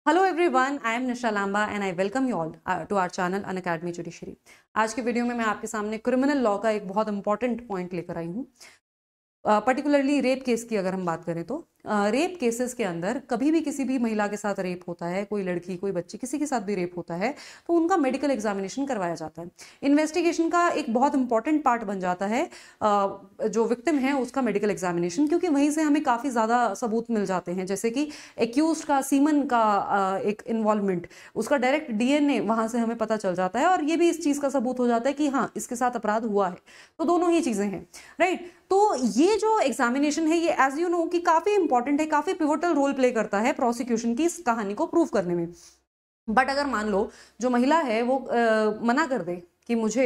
Hello everyone, I am Nisha Lamba and I welcome you all to our channel Unacademy judiciary. आज के video में मैं आपके सामने क्रिमिनल लॉ का एक बहुत इंपॉर्टेंट पॉइंट लेकर आई हूँ। पर्टिकुलरली रेप केस की अगर हम बात करें तो रेप केसेस के अंदर कभी भी किसी भी महिला के साथ रेप होता है, कोई लड़की कोई बच्ची किसी के साथ भी रेप होता है तो उनका मेडिकल एग्जामिनेशन करवाया जाता है। इन्वेस्टिगेशन का एक बहुत इंपॉर्टेंट पार्ट बन जाता है जो विक्टिम है उसका मेडिकल एग्जामिनेशन, क्योंकि वहीं से हमें काफ़ी ज़्यादा सबूत मिल जाते हैं, जैसे कि एक्यूज का सीमन का एक इन्वॉल्वमेंट, उसका डायरेक्ट डीएनए वहां से हमें पता चल जाता है और ये भी इस चीज़ का सबूत हो जाता है कि हाँ इसके साथ अपराध हुआ है। तो दोनों ही चीज़ें हैं, राइट। तो ये जो एग्जामिनेशन है ये एज यू नो कि काफी इंपॉर्टेंट है, काफी पिवोटल रोल प्ले करता है प्रोसिक्यूशन की इस कहानी को प्रूव करने में। बट अगर मान लो जो महिला है वो मना कर दे कि मुझे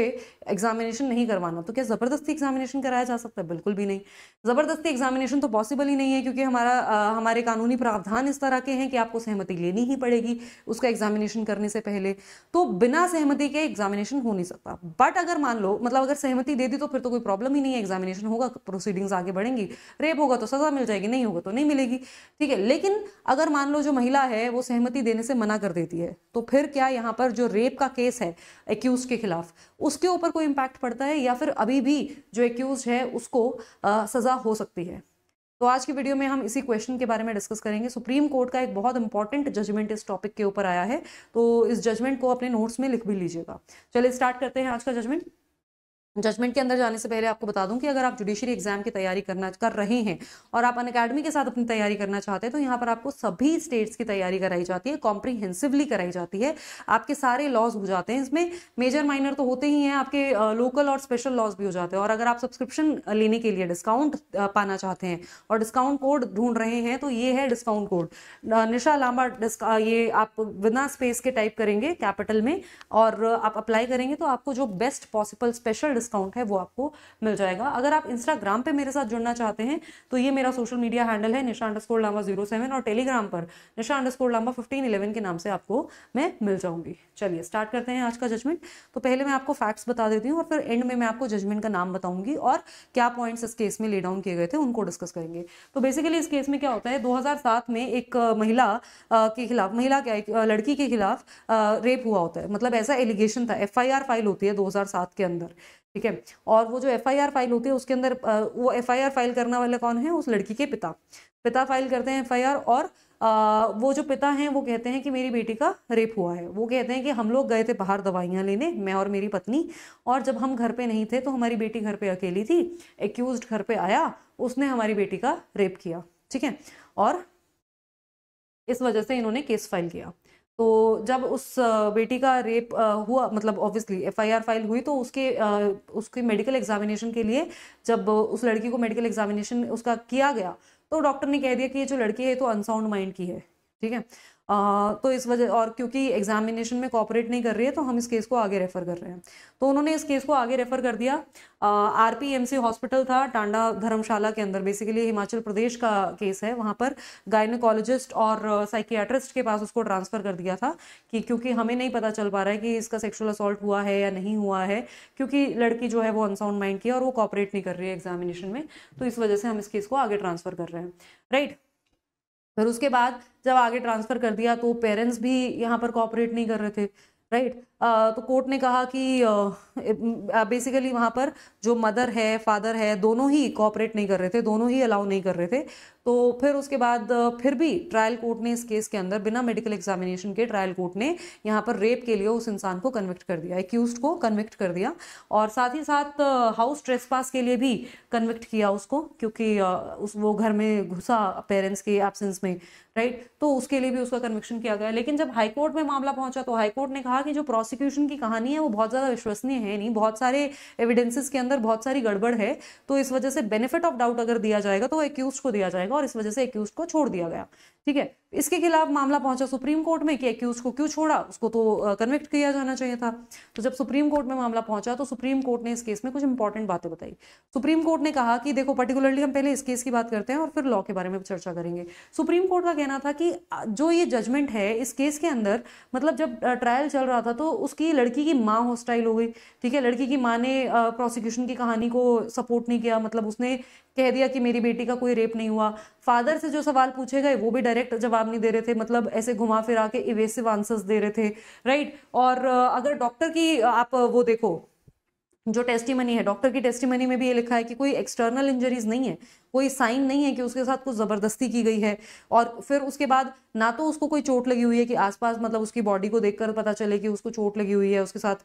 एग्जामिनेशन नहीं करवाना, तो क्या जबरदस्ती एग्जामिनेशन कराया जा सकता है? बिल्कुल भी नहीं। जबरदस्ती एग्जामिनेशन तो पॉसिबल ही नहीं है, क्योंकि हमारे कानूनी प्रावधान इस तरह के हैं कि आपको सहमति लेनी ही पड़ेगी उसका एग्जामिनेशन करने से पहले। तो बिना सहमति के एग्जामिनेशन हो नहीं सकता। बट अगर मान लो मतलब अगर सहमति दे दी तो फिर तो कोई प्रॉब्लम ही नहीं है, एग्जामिनेशन होगा, प्रोसीडिंग्स आगे बढ़ेंगी। रेप होगा तो सजा मिल जाएगी, नहीं होगा तो नहीं मिलेगी, ठीक है। लेकिन अगर मान लो जो महिला है वो सहमति देने से मना कर देती है, तो फिर क्या यहाँ पर जो रेप का केस है एक्यूज के खिलाफ उसके ऊपर कोई इंपैक्ट पड़ता है, या फिर अभी भी जो एक्यूज है उसको सजा हो सकती है? तो आज की वीडियो में हम इसी क्वेश्चन के बारे में डिस्कस करेंगे। सुप्रीम कोर्ट का एक बहुत इंपॉर्टेंट जजमेंट इस टॉपिक के ऊपर आया है, तो इस जजमेंट को अपने नोट्स में लिख भी लीजिएगा। चलिए स्टार्ट करते हैं आज का जजमेंट। जजमेंट के अंदर जाने से पहले आपको बता दूं कि अगर आप जुडिशरी एग्जाम की तैयारी कर रहे हैं और आप अनअकैडमी के साथ अपनी तैयारी करना चाहते हैं तो यहाँ पर आपको सभी स्टेट्स की तैयारी कराई जाती है, कॉम्प्रिहेंसिवली कराई जाती है। आपके सारे लॉज हो जाते हैं इसमें, मेजर माइनर तो होते ही हैं, आपके लोकल और स्पेशल लॉज भी हो जाते हैं। और अगर आप सब्सक्रिप्शन लेने के लिए डिस्काउंट पाना चाहते हैं और डिस्काउंट कोड ढूंढ रहे हैं तो ये है डिस्काउंट कोड निशा लांबा। ये आप बिना स्पेस के टाइप करेंगे कैपिटल में और आप अप्लाई करेंगे तो आपको जो बेस्ट पॉसिबल स्पेशल डिस्काउंट है वो आपको मिल जाएगा। अगर आप इंस्टाग्राम पे मेरे साथ जुड़ना चाहते हैं तो ये मेरा सोशल मीडिया हैंडल है निशा_लांबा07 और टेलीग्राम पर निशा_लांबा1511 के नाम से आपको मैं मिल जाऊंगी। चलिए स्टार्ट करते हैं आज का जजमेंट। तो पहले मैं आपको फैक्ट्स बता देती हूँ और फिर एंड में मैं आपको जजमेंट का नाम बताऊंगी और क्या पॉइंट्स इस केस में ले डाउन किए गए थे उनको डिस्कस करेंगे। तो बेसिकली इस केस में क्या होता है, 2007 में एक लड़की के खिलाफ रेप हुआ होता है, मतलब ऐसा एलिगेशन था। एफआईआर फाइल होती है 2007 के अंदर, ठीक है। और वो जो एफआईआर फाइल होती है उसके अंदर वो एफआईआर फाइल करने वाले कौन है? उस लड़की के पिता फाइल करते हैं एफआईआर। और वो जो पिता हैं वो कहते हैं कि मेरी बेटी का रेप हुआ है। वो कहते हैं कि हम लोग गए थे बाहर दवाइयाँ लेने, मैं और मेरी पत्नी, और जब हम घर पे नहीं थे तो हमारी बेटी घर पे अकेली थी, एक्यूज्ड घर पे आया, उसने हमारी बेटी का रेप किया, ठीक है। और इस वजह से इन्होंने केस फाइल किया। तो जब उस बेटी का रेप हुआ, मतलब ऑब्वियसली एफआईआर फाइल हुई, तो उसके मेडिकल एग्जामिनेशन के लिए जब उस लड़की को मेडिकल एग्जामिनेशन उसका किया गया तो डॉक्टर ने कह दिया कि ये जो लड़की है तो अनसाउंड माइंड की है, ठीक है। तो इस वजह, और क्योंकि एग्जामिनेशन में कोऑपरेट नहीं कर रही है तो हम इस केस को आगे रेफर कर रहे हैं। तो उन्होंने इस केस को आगे रेफर कर दिया। आरपीएमसी हॉस्पिटल था टांडा धर्मशाला के अंदर, बेसिकली हिमाचल प्रदेश का केस है। वहां पर गायनेकोलॉजिस्ट और साइकियाट्रिस्ट के पास उसको ट्रांसफर कर दिया था कि क्योंकि हमें नहीं पता चल पा रहा है कि इसका सेक्सुअल असॉल्ट हुआ है या नहीं हुआ है, क्योंकि लड़की जो है वो अनसाउंड माइंड की है और वो कोऑपरेट नहीं कर रही है एग्जामिनेशन में, तो इस वजह से हम इस केस को आगे ट्रांसफर कर रहे हैं, राइट। फिर उसके बाद जब आगे ट्रांसफर कर दिया तो पेरेंट्स भी यहाँ पर कोऑपरेट नहीं कर रहे थे, राइट। तो कोर्ट ने कहा कि बेसिकली वहाँ पर जो मदर है फादर है दोनों ही कोऑपरेट नहीं कर रहे थे, दोनों ही अलाउ नहीं कर रहे थे। तो फिर उसके बाद फिर भी ट्रायल कोर्ट ने इस केस के अंदर बिना मेडिकल एग्जामिनेशन के ट्रायल कोर्ट ने यहाँ पर रेप के लिए उस इंसान को कन्विक्ट कर दिया, एक्यूज्ड को कन्विक्ट कर दिया। और साथ ही साथ हाउस ट्रेसपास के लिए भी कन्विक्ट किया उसको, क्योंकि वो घर में घुसा पेरेंट्स के एब्सेंस में, राइट। तो उसके लिए भी उसका कन्विक्शन किया गया। लेकिन जब हाईकोर्ट में मामला पहुंचा तो हाईकोर्ट ने कहा कि जो प्रोसिक्यूशन की कहानी है वो बहुत ज्यादा विश्वसनीय है नहीं, बहुत सारे एविडेंसेस के अंदर बहुत सारी गड़बड़ है, तो इस वजह से बेनिफिट ऑफ डाउट अगर दिया जाएगा तो एक्यूज्ड को दिया जाएगा, और इस वजह से एक्यूज्ड को छोड़ दिया गया, ठीक है। इसके खिलाफ मामला पहुंचा सुप्रीम कोर्ट में कि एक्यूज्ड को क्यों छोड़ा, उसको तो कन्विक्ट किया जाना चाहिए था। तो जब सुप्रीम कोर्ट में मामला पहुंचा तो सुप्रीम कोर्ट ने इस केस में कुछ इंपॉर्टेंट बातें बताई। सुप्रीम कोर्ट ने कहा कि देखो, पर्टिकुलरली हम पहले इस केस की बात करते हैं और फिर लॉ के बारे में चर्चा करेंगे। सुप्रीम कोर्ट का कहना था कि जो ये जजमेंट है इस केस के अंदर, मतलब जब ट्रायल चल रहा था तो उसकी लड़की की माँ हॉस्टाइल हो गई, ठीक है। लड़की की माँ ने प्रोसिक्यूशन की कहानी को सपोर्ट नहीं किया, मतलब उसने कह दिया कि मेरी बेटी का कोई रेप नहीं हुआ। फादर से जो सवाल पूछे गए वो भी डायरेक्ट जवाब नहीं दे रहे थे, मतलब ऐसे घुमा फिरा के इवेसिव आंसर्स दे रहे थे, राइट। और अगर डॉक्टर की आप वो देखो, जो टेस्टिमनी है, डॉक्टर की टेस्टिमनी में भी ये लिखा है कि कोई एक्सटर्नल इंजरीज नहीं है, कोई साइन नहीं है कि उसके साथ कुछ जबरदस्ती की गई है। और फिर उसके बाद ना तो उसको कोई चोट लगी हुई है कि आसपास मतलब उसकी बॉडी को देखकर पता चले कि उसको चोट लगी हुई है, उसके साथ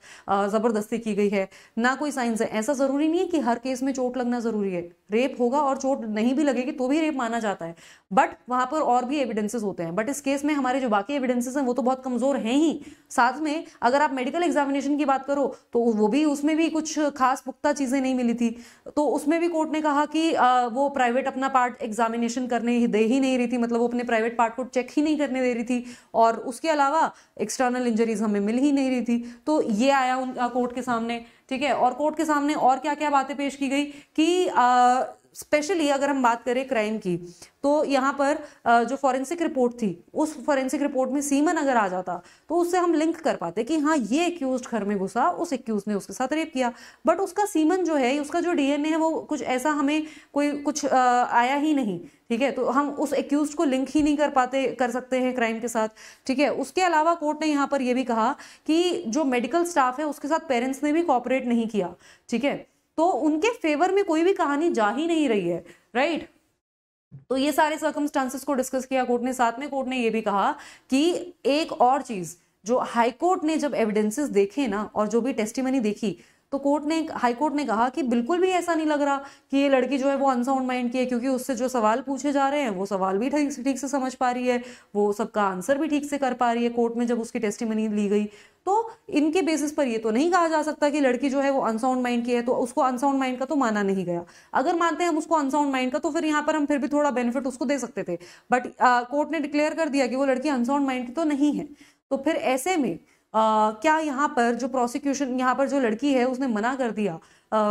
जबरदस्ती की गई है, ना कोई साइंस है। ऐसा जरूरी नहीं है कि हर केस में चोट लगना जरूरी है, रेप होगा और चोट नहीं भी लगेगी तो भी रेप माना जाता है, बट वहां पर और भी एविडेंसेस होते हैं। बट इस केस में हमारे जो बाकी एविडेंसेस हैं वो तो बहुत कमजोर हैं ही। साथ में अगर आप मेडिकल एग्जामिनेशन की बात करो तो वो भी, उसमें भी कुछ खास पुख्ता चीजें नहीं मिली थी। तो उसमें भी कोर्ट ने कहा कि वो प्राइवेट अपना पार्ट एग्जामिनेशन करने ही दे ही नहीं रही थी, मतलब वो अपने प्राइवेट पार्ट को चेक ही नहीं करने दे रही थी, और उसके अलावा एक्सटर्नल इंजरीज हमें मिल ही नहीं रही थी। तो ये आया कोर्ट के सामने, ठीक है। और कोर्ट के सामने और क्या क्या बातें पेश की गई कि स्पेशली अगर हम बात करें क्राइम की, तो यहाँ पर जो फॉरेंसिक रिपोर्ट थी, उस फॉरेंसिक रिपोर्ट में सीमन अगर आ जाता तो उससे हम लिंक कर पाते कि हाँ ये एक्यूज्ड घर में घुसा, उस एक्यूज ने उसके साथ रेप किया। बट उसका सीमन जो है, उसका जो डीएनए है, वो कुछ ऐसा हमें कोई कुछ आया ही नहीं, ठीक है। तो हम उस एक्यूज्ड को लिंक ही नहीं कर सकते हैं क्राइम के साथ, ठीक है। उसके अलावा कोर्ट ने यहाँ पर यह भी कहा कि जो मेडिकल स्टाफ है उसके साथ पेरेंट्स ने भी कोऑपरेट नहीं किया, ठीक है। तो उनके फेवर में कोई भी कहानी जा ही नहीं रही है, राइट। तो ये सारे सर्कमस्टांसेस को डिस्कस किया कोर्ट ने। साथ में कोर्ट ने ये भी कहा कि एक और चीज, जो हाई कोर्ट ने जब एविडेंसेस देखे ना और जो भी टेस्टिमनी देखी, तो हाई कोर्ट ने कहा कि बिल्कुल भी ऐसा नहीं लग रहा कि ये लड़की जो है वो अनसाउंड माइंड की है, क्योंकि उससे जो सवाल पूछे जा रहे हैं वो सवाल भी ठीक से समझ पा रही है, वो सबका आंसर भी ठीक से कर पा रही है। कोर्ट में जब उसकी टेस्टिमनी ली गई तो इनके बेसिस पर ये तो नहीं कहा जा सकता कि लड़की जो है वो अनसाउंड माइंड की है, तो उसको अनसाउंड माइंड का तो माना नहीं गया। अगर मानते हैं हम उसको अनसाउंड माइंड का, तो फिर यहाँ पर हम फिर भी थोड़ा बेनिफिट उसको दे सकते थे, बट कोर्ट ने डिक्लेयर कर दिया कि वो लड़की अनसाउंड माइंड की तो नहीं है। तो फिर ऐसे में क्या यहाँ पर जो प्रोसिक्यूशन, यहाँ पर जो लड़की है उसने मना कर दिया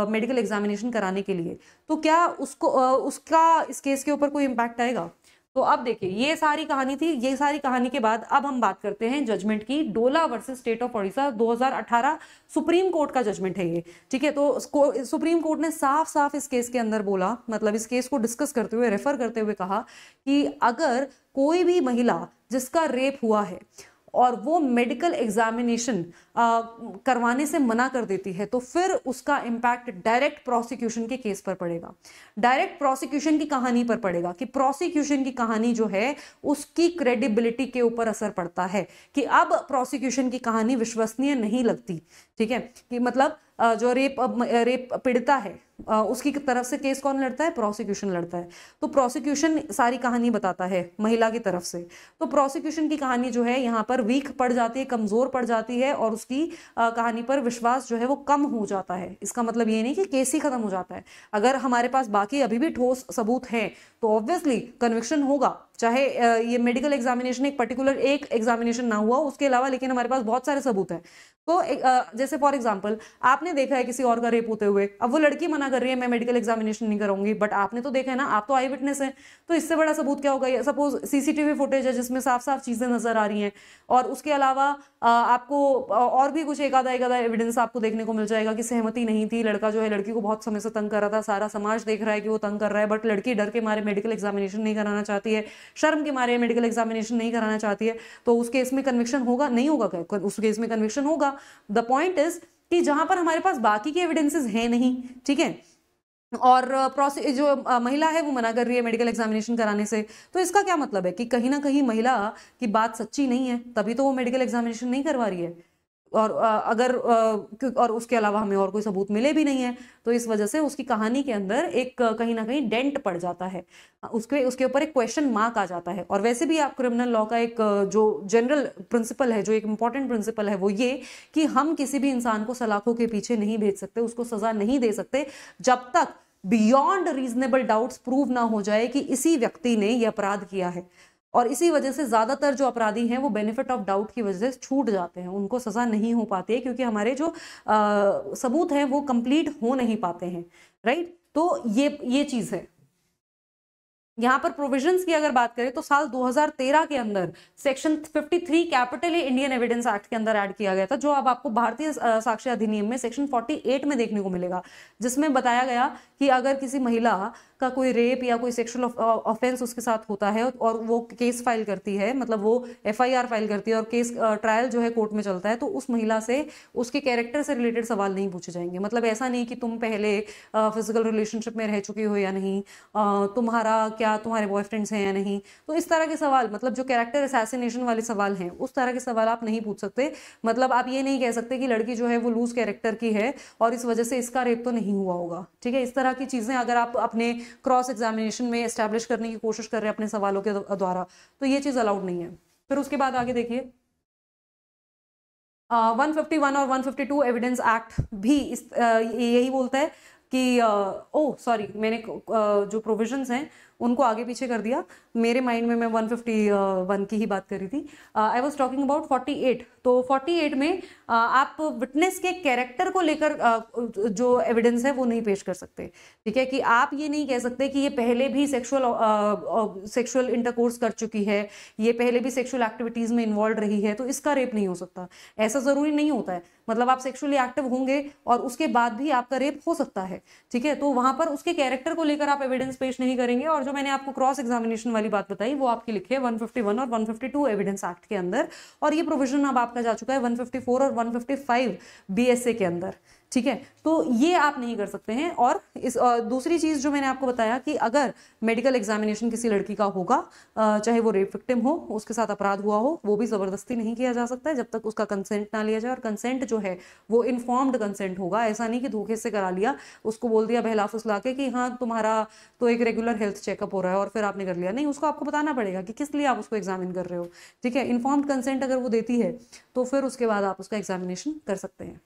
मेडिकल एग्जामिनेशन कराने के लिए, तो क्या उसको उसका इस केस के ऊपर कोई इम्पैक्ट आएगा? तो अब देखिए, ये सारी कहानी थी। ये सारी कहानी के बाद अब हम बात करते हैं जजमेंट की। डोला versus state of Odisha 2018 supreme court का जजमेंट है ये, ठीक है। तो सुप्रीम कोर्ट ने साफ साफ इस केस के अंदर बोला, मतलब इस केस को डिस्कस करते हुए, रेफर करते हुए कहा कि अगर कोई भी महिला जिसका रेप हुआ है और वो मेडिकल एग्जामिनेशन करवाने से मना कर देती है, तो फिर उसका इम्पैक्ट डायरेक्ट प्रोसिक्यूशन के केस पर पड़ेगा, डायरेक्ट प्रोसिक्यूशन की कहानी पर पड़ेगा, कि प्रोसिक्यूशन की कहानी जो है उसकी क्रेडिबिलिटी के ऊपर असर पड़ता है, कि अब प्रोसिक्यूशन की कहानी विश्वसनीय नहीं लगती, ठीक है। कि मतलब जो रेप पीड़िता है उसकी तरफ से केस कौन लड़ता है? प्रोसिक्यूशन लड़ता है। तो प्रोसिक्यूशन सारी कहानी बताता है महिला की तरफ से, तो प्रोसिक्यूशन की कहानी जो है यहाँ पर वीक पड़ जाती है, कमजोर पड़ जाती है, और उसकी कहानी पर विश्वास जो है वो कम हो जाता है। इसका मतलब ये नहीं कि केस ही खत्म हो जाता है। अगर हमारे पास बाकी अभी भी ठोस सबूत हैं तो ऑब्वियसली कन्विक्शन होगा, चाहे ये मेडिकल एग्जामिनेशन एक पर्टिकुलर एक एग्जामिनेशन ना हुआ उसके अलावा, लेकिन हमारे पास बहुत सारे सबूत हैं। तो जैसे फॉर एग्जांपल आपने देखा है किसी और का रेप होते हुए, अब वो लड़की मना कर रही है मैं मेडिकल एग्जामिनेशन नहीं कराऊंगी, बट आपने तो देखा है ना, आप तो आई विटनेस है, तो इससे बड़ा सबूत क्या होगा? सपोज सीसीटीवी फुटेज है जिसमें साफ साफ चीजें नजर आ रही हैं, और उसके अलावा आपको और भी कुछ एक आधा एविडेंस आपको देखने को मिल जाएगा कि सहमति नहीं थी, लड़का जो है लड़की को बहुत समय से तंग कर रहा था, सारा समाज देख रहा है कि वो तंग कर रहा है, बट लड़की डर के मारे मेडिकल एग्जामिनेशन नहीं कराना चाहती है, शर्म के मारे मेडिकल एग्जामिनेशन नहीं कराना चाहती है, तो उस केस में कन्विक्शन होगा? नहीं होगा? उस केस में कन्विक्शन होगा। द पॉइंट इज कि जहां पर हमारे पास बाकी के एविडेंसेस हैं नहीं, ठीक है, और जो महिला है वो मना कर रही है मेडिकल एग्जामिनेशन कराने से, तो इसका क्या मतलब है? कि कहीं ना कहीं महिला की बात सच्ची नहीं है, तभी तो वो मेडिकल एग्जामिनेशन नहीं करवा रही है। और और उसके अलावा हमें और कोई सबूत मिले भी नहीं है, तो इस वजह से उसकी कहानी के अंदर एक कहीं ना कहीं डेंट पड़ जाता है, उसके ऊपर एक क्वेश्चन मार्क आ जाता है। और वैसे भी आप क्रिमिनल लॉ का एक जो जनरल प्रिंसिपल है, जो एक इंपॉर्टेंट प्रिंसिपल है, वो ये कि हम किसी भी इंसान को सलाखों के पीछे नहीं भेज सकते, उसको सजा नहीं दे सकते जब तक बियॉन्ड रीजनेबल डाउट्स प्रूव ना हो जाए कि इसी व्यक्ति ने यह अपराध किया है। और इसी वजह से ज्यादातर जो अपराधी हैं वो बेनिफिट ऑफ डाउट की वजह से छूट जाते हैं, उनको सजा नहीं हो पाती है, क्योंकि हमारे जो सबूत हैं वो कंप्लीट हो नहीं पाते हैं, राइट। तो ये चीज है। यहाँ पर प्रोविजंस की अगर बात करें तो साल 2013 के अंदर section 53 capital Indian evidence act के अंदर ऐड किया गया था, जो अब आपको भारतीय साक्ष्य अधिनियम में सेक्शन 48 में देखने को मिलेगा, जिसमें बताया गया कि अगर किसी महिला का कोई रेप या कोई सेक्सुअल ऑफेंस उसके साथ होता है और वो केस फाइल करती है, मतलब वो FIR फाइल करती है और केस ट्रायल जो है कोर्ट में चलता है, तो उस महिला से उसके कैरेक्टर से रिलेटेड सवाल नहीं पूछे जाएंगे। मतलब ऐसा नहीं कि तुम पहले फिजिकल रिलेशनशिप में रह चुकी हो या नहीं, तुम्हारे बॉयफ्रेंड्स हैं या नहीं, तो इस तरह के सवाल, मतलब जो कैरेक्टर असैसिनेशन वाले सवाल हैं उस तरह के सवाल आप नहीं पूछ सकते। मतलब आप ये नहीं कह सकते कि लड़की जो है वो लूज कैरेक्टर की है और इस वजह से इसका रेप तो नहीं हुआ होगा, ठीक है। इस तरह की चीजें अगर आप अपने क्रॉस एग्जामिनेशन में एस्टैब्लिश करने की कोशिश कर रहे हैं अपने सवालों के द्वारा, तो ये चीज अलाउड नहीं है। फिर उसके बाद आगे देखिए 151 और 152 एविडेंस एक्ट भी यही बोलता है कि सॉरी, मैंने जो प्रोविजंस हैं उनको आगे पीछे कर दिया, मेरे माइंड में मैं 151 की ही बात कर रही थी। I was talking about 48। तो 48 में आप विटनेस के कैरेक्टर को लेकर जो एविडेंस है वो नहीं पेश कर सकते, ठीक है। कि आप ये नहीं कह सकते कि ये पहले भी सेक्सुअल इंटरकोर्स कर चुकी है, ये पहले भी सेक्सुअल एक्टिविटीज में इन्वॉल्व रही है, तो इसका रेप नहीं हो सकता। ऐसा जरूरी नहीं होता है, मतलब आप सेक्सुअली एक्टिव होंगे और उसके बाद भी आपका रेप हो सकता है, ठीक है। तो वहां पर उसके कैरेक्टर को लेकर आप एविडेंस पेश नहीं करेंगे। और जो मैंने आपको क्रॉस एग्जामिनेशन वाली बात बताई वो आपकी लिखी है 151 और 152 एविडेंस एक्ट के अंदर, और ये प्रोविजन अब आपका जा चुका है 154 और 155 BSA के अंदर, ठीक है। तो ये आप नहीं कर सकते हैं। और दूसरी चीज जो मैंने आपको बताया कि अगर मेडिकल एग्जामिनेशन किसी लड़की का होगा, चाहे वो रेप विक्टिम हो, उसके साथ अपराध हुआ हो, वो भी जबरदस्ती नहीं किया जा सकता है जब तक उसका कंसेंट ना लिया जाए। और कंसेंट जो है वो इन्फॉर्म्ड कंसेंट होगा, ऐसा नहीं कि धोखे से करा लिया, उसको बोल दिया बहला फुसला के कि हाँ तुम्हारा तो एक रेगुलर हेल्थ चेकअप हो रहा है और फिर आपने कर लिया। नहीं, उसको आपको बताना पड़ेगा कि किस लिए आप उसको एग्जामिन कर रहे हो, ठीक है। इन्फॉर्म्ड कंसेंट अगर वो देती है तो फिर उसके बाद आप उसका एग्जामिनेशन कर सकते हैं।